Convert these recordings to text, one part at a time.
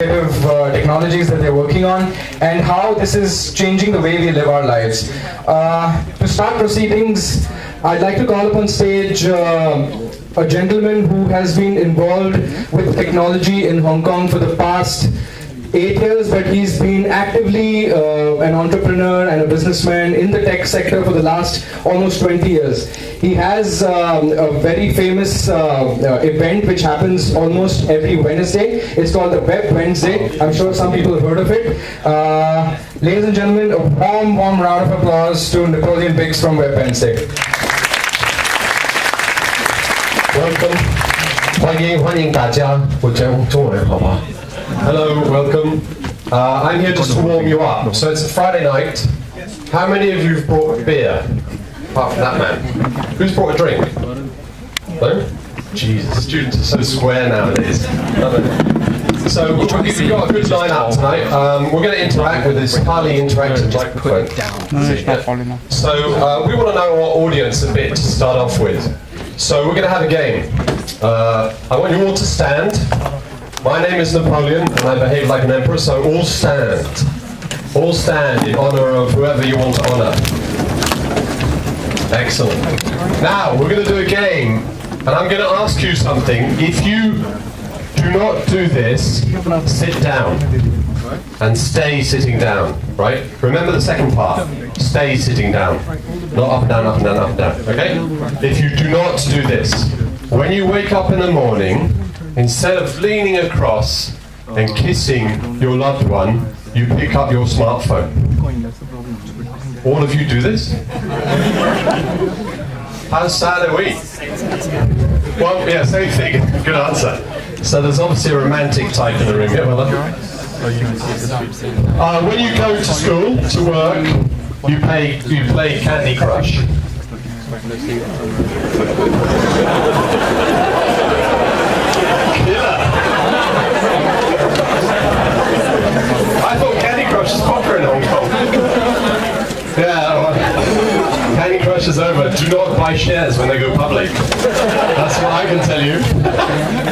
Technologies that they're working on and how this is changing the way we live our lives. To start proceedings, I'd like to call up on stage a gentleman who has been involved with technology in Hong Kong for the past 8 years, but he's been actively an entrepreneur and a businessman in the tech sector for the last almost 20 years. He has a very famous event which happens almost every Wednesday. It's called the Web Wednesday. I'm sure some people have heard of it. Ladies and gentlemen, a warm round of applause to Napoleon Biggs from Web Wednesday. Welcome. 欢迎大家，我讲中文好吗？ Hello, welcome. I'm here just to warm you up. So it's a Friday night. How many of you have brought beer? Apart from that man. Who's brought a drink? No? Jesus, students are so square nowadays. So we've got a good line-up tonight. We're going to interact with this highly interactive microphone. So we want to know our audience a bit to start off with. So we're going to have a game. I want you all to stand. My name is Napoleon, and I behave like an emperor, so all stand. All stand in honor of whoever you want to honor. Excellent. Now, we're going to do a game, and I'm going to ask you something. If you do not do this, sit down. And stay sitting down, right? Remember the second part. Stay sitting down. Not up and down, up and down, up and down, okay? If you do not do this, when you wake up in the morning, instead of leaning across and kissing your loved one, you pick up your smartphone. All of you do this? How sad are we? Well, yeah, same thing. Good answer. So there's obviously a romantic type in the room. Yeah, well done. When you go to school, to work, you play Candy Crush. I thought Candy Crush is popular in Hong Kong. Yeah, Candy Crush is over. Do not buy shares when they go public. That's what I can tell you.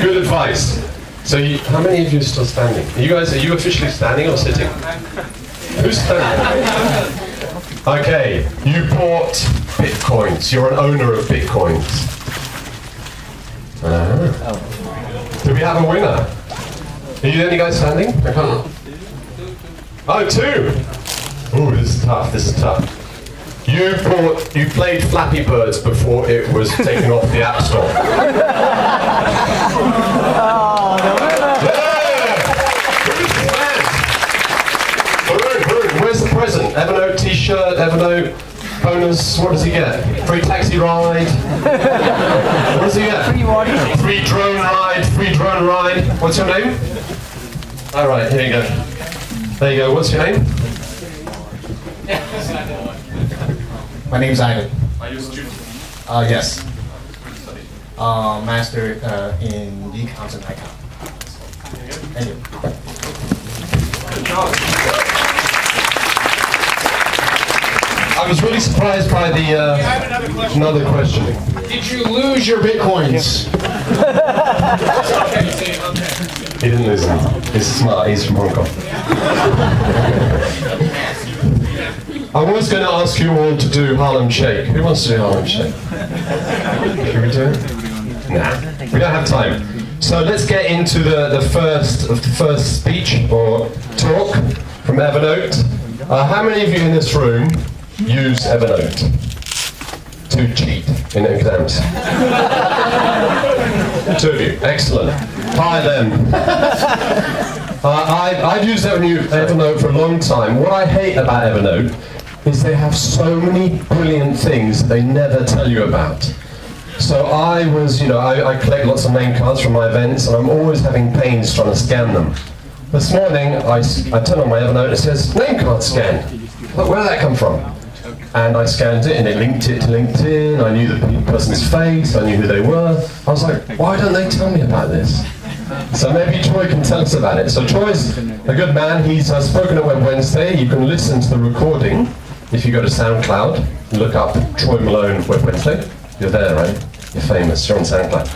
Good advice. So, how many of you are still standing? Are you officially standing or sitting? Who's standing? Okay, you bought bitcoins. You're an owner of bitcoins. Do we have a winner? Are you the only guys standing? I can't. Oh, two! Ooh, this is tough, this is tough. You played Flappy Birds before it was taken off the App Store. Yeah! Where's the present? Evernote t-shirt, Evernote bonus, what does he get? Free taxi ride? What does he get? Free drone ride. What's your name? Alright, here you go. There you go, what's your name? My name's Ivan. Are you a student? Yes. Master in Econs and Icon. Thank you. Good job. I was really surprised by the I have another question. Did you lose your bitcoins? He didn't lose them. He's smart, he's from Hong Kong. I was going to ask you all to do Harlem Shake. Who wants to do Harlem Shake? Can we do it? Nah, we don't have time. So let's get into the first speech or talk from Evernote. How many of you in this room use Evernote to cheat in exams? 2 of you, excellent. Hi then. I've used Evernote for a long time. What I hate about Evernote is they have so many brilliant things they never tell you about. So I collect lots of name cards from my events, and I'm always having pains trying to scan them. This morning, I turn on my Evernote and it says, name card scan. Look, where did that come from? And I scanned it and it linked it to LinkedIn. I knew the person's face, I knew who they were. I was like, why don't they tell me about this? So maybe Troy can tell us about it. So Troy's a good man. He's spoken at Web Wednesday. You can listen to the recording if you go to SoundCloud and look up Troy Malone Web Wednesday. You're there, right? You're famous. You're on SoundCloud.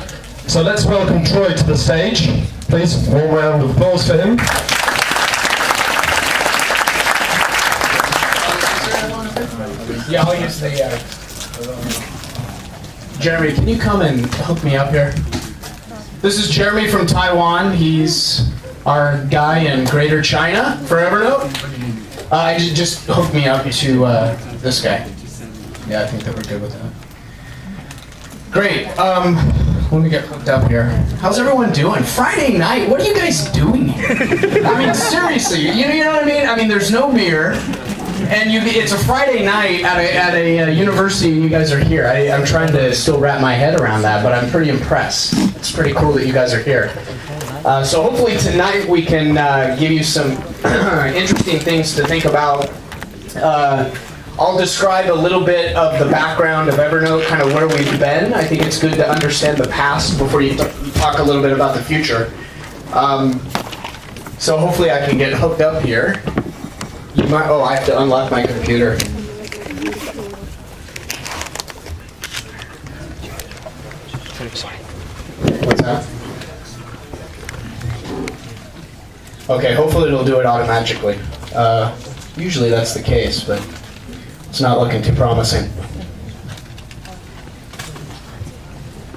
So let's welcome Troy to the stage. please. Warm round of applause for him. Yeah, I'll use the. Jeremy, can you come and hook me up here? This is Jeremy from Taiwan. He's our guy in Greater China for Evernote. Just hook me up to this guy. Yeah, I think that we're good with that. Great. Let me get hooked up here. How's everyone doing? Friday night. What are you guys doing here? I mean, seriously. You know what I mean? I mean, there's no beer. And it's a Friday night at a university, and you guys are here. I'm trying to still wrap my head around that, but I'm pretty impressed. It's pretty cool that you guys are here. So hopefully tonight we can give you some interesting things to think about. I'll describe a little bit of the background of Evernote, kind of where we've been. I think it's good to understand the past before you talk a little bit about the future. So hopefully I can get hooked up here. Oh, I have to unlock my computer. What's that? Okay, hopefully it'll do it automatically. Usually that's the case, but it's not looking too promising.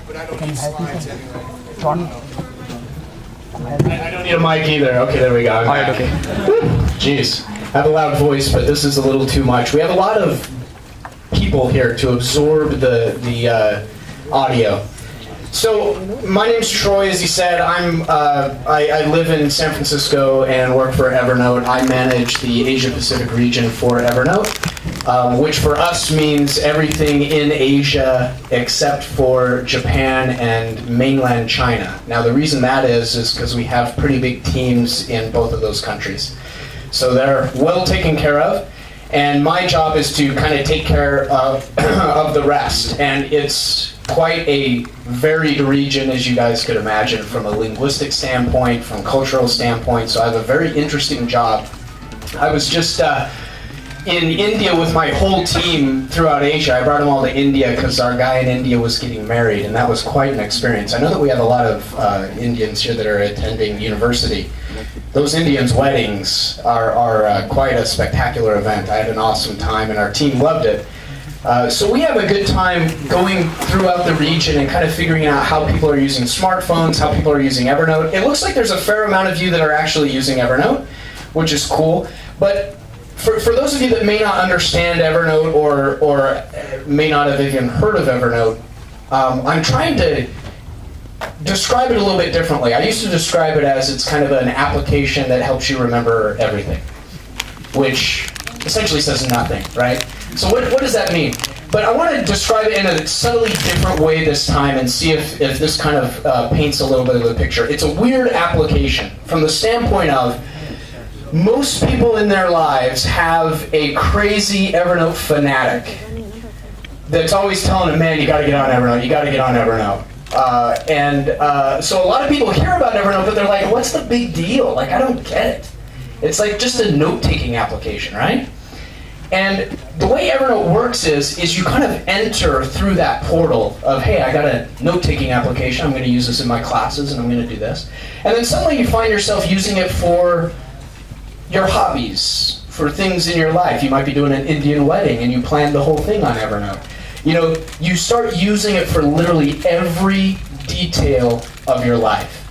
But I don't need slides anyway. I don't need a mic either. Okay, there we go. All right, okay. Jeez. I have a loud voice, but this is a little too much. We have a lot of people here to absorb the audio. So my name's Troy, as he said. I live in San Francisco and work for Evernote. I manage the Asia Pacific region for Evernote, which for us means everything in Asia except for Japan and mainland China. Now the reason that is because we have pretty big teams in both of those countries. So they're well taken care of, and my job is to kind of take care of the rest. And it's quite a varied region, as you guys could imagine, from a linguistic standpoint, from cultural standpoint. So I have a very interesting job. I was just in India with my whole team throughout Asia. I brought them all to India because our guy in India was getting married, and that was quite an experience. I know that we have a lot of Indians here that are attending university. Those Indians' weddings are quite a spectacular event. I had an awesome time, and our team loved it. So we have a good time going throughout the region and kind of figuring out how people are using smartphones, how people are using Evernote. It looks like there's a fair amount of you that are actually using Evernote, which is cool. But for those of you that may not understand Evernote or may not have even heard of Evernote, I'm trying to describe it a little bit differently. I used to describe it as it's kind of an application that helps you remember everything, which essentially says nothing, right? So what does that mean? But I want to describe it in a subtly different way this time and see if this kind of paints a little bit of the picture. It's a weird application from the standpoint of most people in their lives have a crazy Evernote fanatic that's always telling them, man, you got to get on Evernote, you got to get on Evernote. So a lot of people hear about Evernote, but they're like, what's the big deal? Like, I don't get it. It's like just a note-taking application, right? And the way Evernote works is you kind of enter through that portal of, hey, I got a note-taking application, I'm going to use this in my classes, and I'm going to do this. And then suddenly you find yourself using it for your hobbies, for things in your life. You might be doing an Indian wedding, and you plan the whole thing on Evernote. You know, you start using it for literally every detail of your life.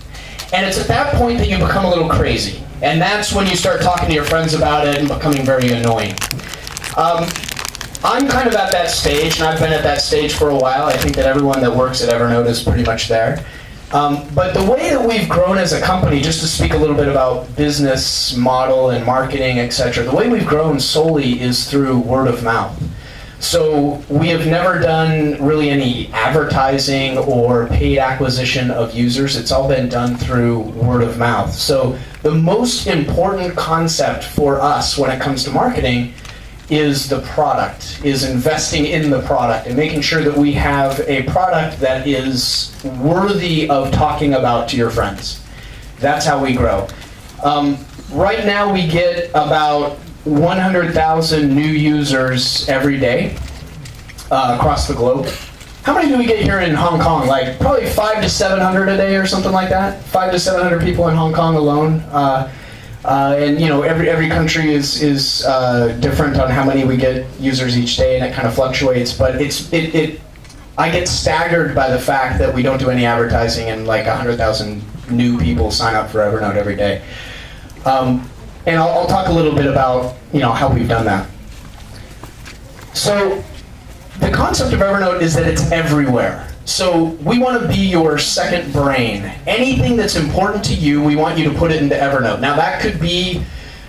And it's at that point that you become a little crazy. And that's when you start talking to your friends about it and becoming very annoying. I'm kind of at that stage, and I've been at that stage for a while. I think that everyone that works at Evernote is pretty much there. But the way that we've grown as a company, just to speak a little bit about business model and marketing, etc., the way we've grown solely is through word of mouth. So we have never done really any advertising or paid acquisition of users. It's all been done through word of mouth. So the most important concept for us when it comes to marketing is the product, is investing in the product and making sure that we have a product that is worthy of talking about to your friends. That's how we grow. Right now we get about 100,000 new users every day across the globe. How many do we get here in Hong Kong? Like probably 500 to 700 a day or something like that. 500 to 700 people in Hong Kong alone. And you know, every country is different on how many we get users each day, and it kind of fluctuates. But I get staggered by the fact that we don't do any advertising, and like 100,000 new people sign up for Evernote every day. And I'll talk a little bit about how we've done that. So the concept of Evernote is that it's everywhere. So we want to be your second brain. Anything that's important to you, we want you to put it into Evernote. Now that could be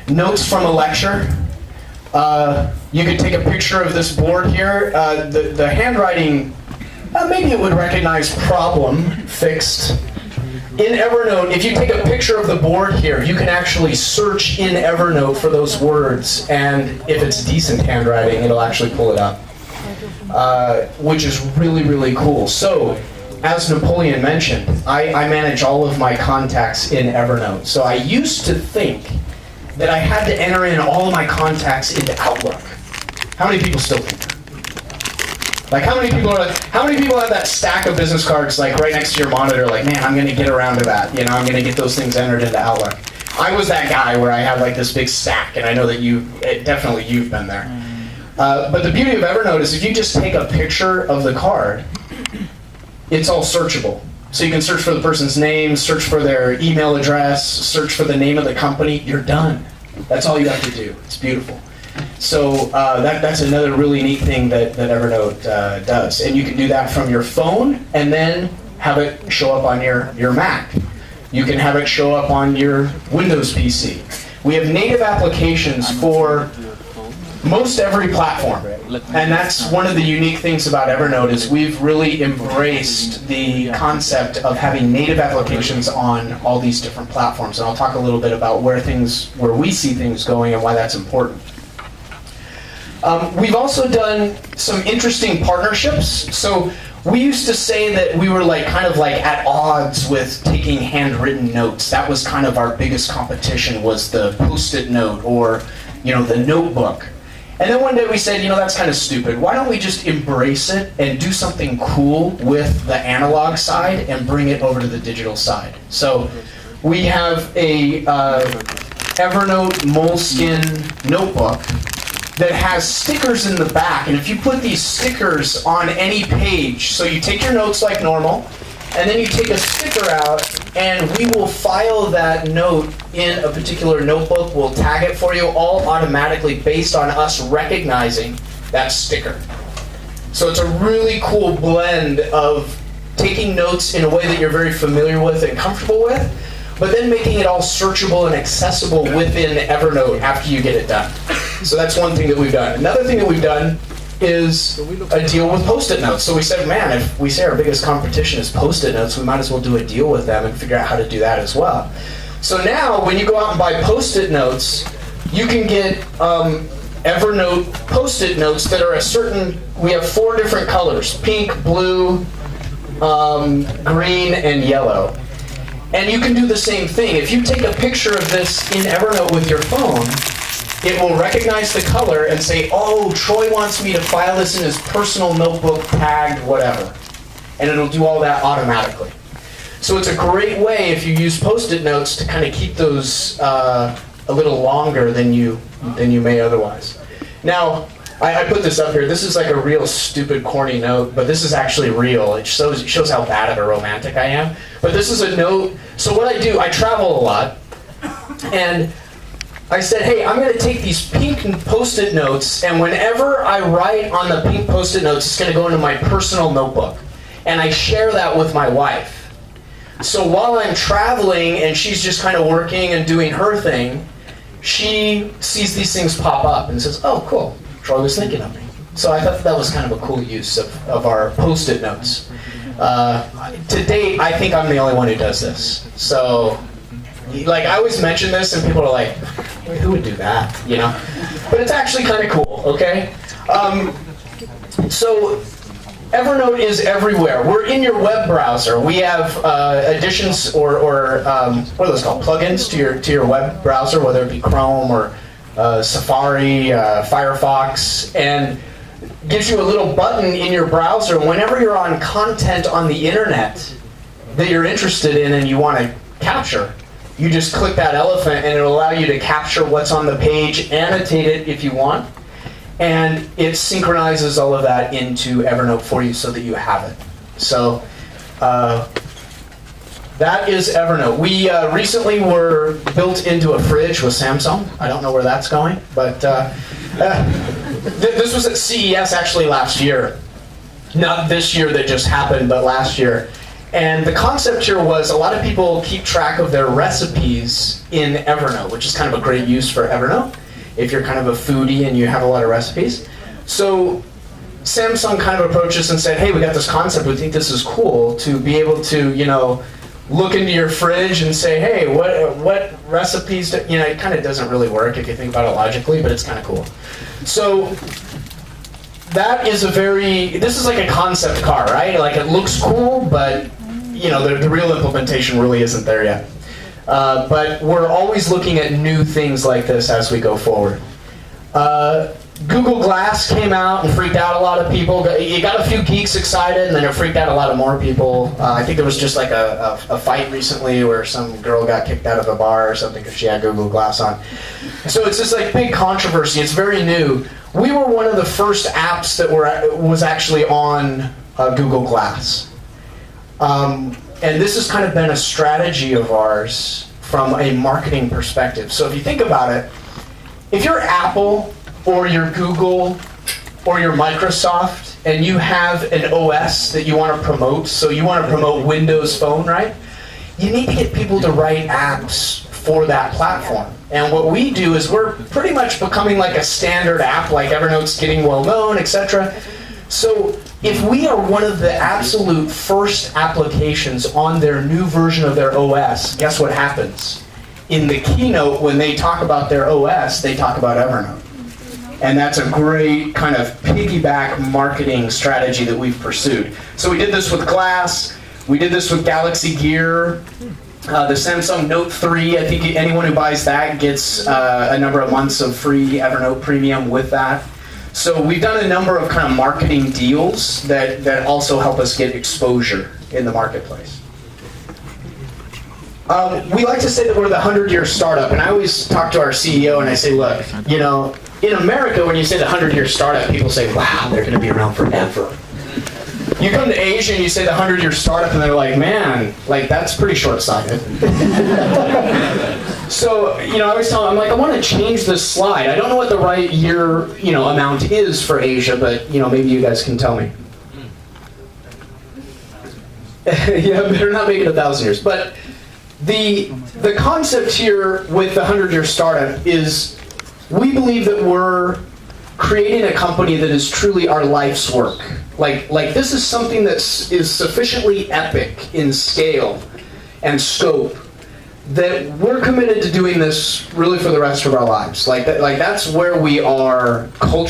notes from a lecture. You could take a picture of this board here. The handwriting, maybe it would recognize problem, fixed. In Evernote, if you take a picture of the board here, you can actually search in Evernote for those words, and if it's decent handwriting, it'll actually pull it up, which is really, really cool. So, as Napoleon mentioned, I manage all of my contacts in Evernote. So I used to think that I had to enter in all of my contacts into Outlook. How many people still think that? Like how many people have that stack of business cards like right next to your monitor, like, man, I'm gonna get around to that. I'm gonna get those things entered into Outlook. I was that guy where I had like this big stack, and I know that you've been there. But the beauty of Evernote is if you just take a picture of the card, it's all searchable. So you can search for the person's name, search for their email address, search for the name of the company, you're done. That's all you have to do. It's beautiful. So that's another really neat thing that Evernote does. And you can do that from your phone and then have it show up on your Mac. You can have it show up on your Windows PC. We have native applications for most every platform. And that's one of the unique things about Evernote is we've really embraced the concept of having native applications on all these different platforms. And I'll talk a little bit about where we see things going and why that's important. We've also done some interesting partnerships. So we used to say that we were kind of at odds with taking handwritten notes. That was kind of our biggest competition, was the Post-it note or the notebook. And then one day we said, that's kind of stupid. Why don't we just embrace it and do something cool with the analog side and bring it over to the digital side? So we have a Evernote Moleskin notebook that has stickers in the back, and if you put these stickers on any page, so you take your notes like normal, and then you take a sticker out, and we will file that note in a particular notebook, we'll tag it for you, all automatically based on us recognizing that sticker. So it's a really cool blend of taking notes in a way that you're very familiar with and comfortable with, but then making it all searchable and accessible within Evernote after you get it done. So that's one thing that we've done. Another thing that we've done is a deal with Post-it notes. So we said, man, if we say our biggest competition is Post-it notes, we might as well do a deal with them and figure out how to do that as well. So now, when you go out and buy Post-it notes, you can get Evernote Post-it notes that are we have 4 different colors: pink, blue, green, and yellow. And you can do the same thing. If you take a picture of this in Evernote with your phone, it will recognize the color and say, oh, Troy wants me to file this in his personal notebook, tagged whatever. And it'll do all that automatically. So it's a great way, if you use Post-it notes, to kind of keep those a little longer than you may otherwise. Now, I put this up here. This is like a real stupid, corny note, but this is actually real. It shows how bad of a romantic I am. But this is a note. So what I do, I travel a lot, and I said, hey, I'm going to take these pink Post-it notes, and whenever I write on the pink Post-it notes, it's going to go into my personal notebook. And I share that with my wife. So while I'm traveling and she's just kind of working and doing her thing, she sees these things pop up and says, oh, cool. Troy was thinking of me. So I thought that was kind of a cool use of our Post-it notes. To date, I think I'm the only one who does this. So, I always mention this and people are like, who would do that, But it's actually kind of cool, okay? So Evernote is everywhere. We're in your web browser. We have additions or what are those called? Plugins to your web browser, whether it be Chrome or Safari, Firefox, and gives you a little button in your browser. Whenever you're on content on the internet that you're interested in and you want to capture, you just click that elephant and it'll allow you to capture what's on the page, annotate it if you want, and it synchronizes all of that into Evernote for you so that you have it. So that is Evernote. We recently were built into a fridge with Samsung. I don't know where that's going, but this was at CES actually last year. Not this year that just happened, but last year. And the concept here was a lot of people keep track of their recipes in Evernote, which is kind of a great use for Evernote if you're kind of a foodie and you have a lot of recipes. So Samsung kind of approached us and said, hey, we got this concept, we think this is cool to be able to, you know, look into your fridge and say, hey, what recipes do, you know, it kind of doesn't really work if you think about it logically, but it's kind of cool. So that is this is like a concept car, right? Like it looks cool, but you know, the real implementation really isn't there yet. But we're always looking at new things like this as we go forward. Google Glass came out and freaked out a lot of people. You got a few geeks excited, and then it freaked out a lot of more people. I think there was just like a fight recently where some girl got kicked out of a bar or something because she had Google Glass on. So it's this like big controversy. It's very new. We were one of the first apps that was actually on Google Glass. And this has kind of been a strategy of ours from a marketing perspective. So if you think about it, if you're Apple or you're Google or you're Microsoft and you have an OS that you want to promote, so you want to promote Windows Phone, right? You need to get people to write apps for that platform. And what we do is we're pretty much becoming like a standard app, like Evernote's getting well known, etc. So if we are one of the absolute first applications on their new version of their OS, guess what happens? In the keynote, when they talk about their OS, they talk about Evernote. And that's a great kind of piggyback marketing strategy that we've pursued. So we did this with Glass, we did this with Galaxy Gear, the Samsung Note 3, I think anyone who buys that gets a number of months of free Evernote Premium with that. So we've done a number of kind of marketing deals that also help us get exposure in the marketplace. We like to say that we're the 100-year startup, and I always talk to our CEO and I say, look, you know, in America, when you say the 100-year startup, people say, wow, they're going to be around forever. You come to Asia and you say the 100-year startup, and they're like, man, like that's pretty short-sighted. So, you know, I always tell them, I'm like, I want to change this slide. I don't know what the right year, you know, amount is for Asia, but, you know, maybe you guys can tell me. Yeah, better not make it 1,000 years. But the concept here with the 100-year startup is we believe that we're creating a company that is truly our life's work. Like this is something that is sufficiently epic in scale and scope that we're committed to doing this really for the rest of our lives. Like that's where we are culturally.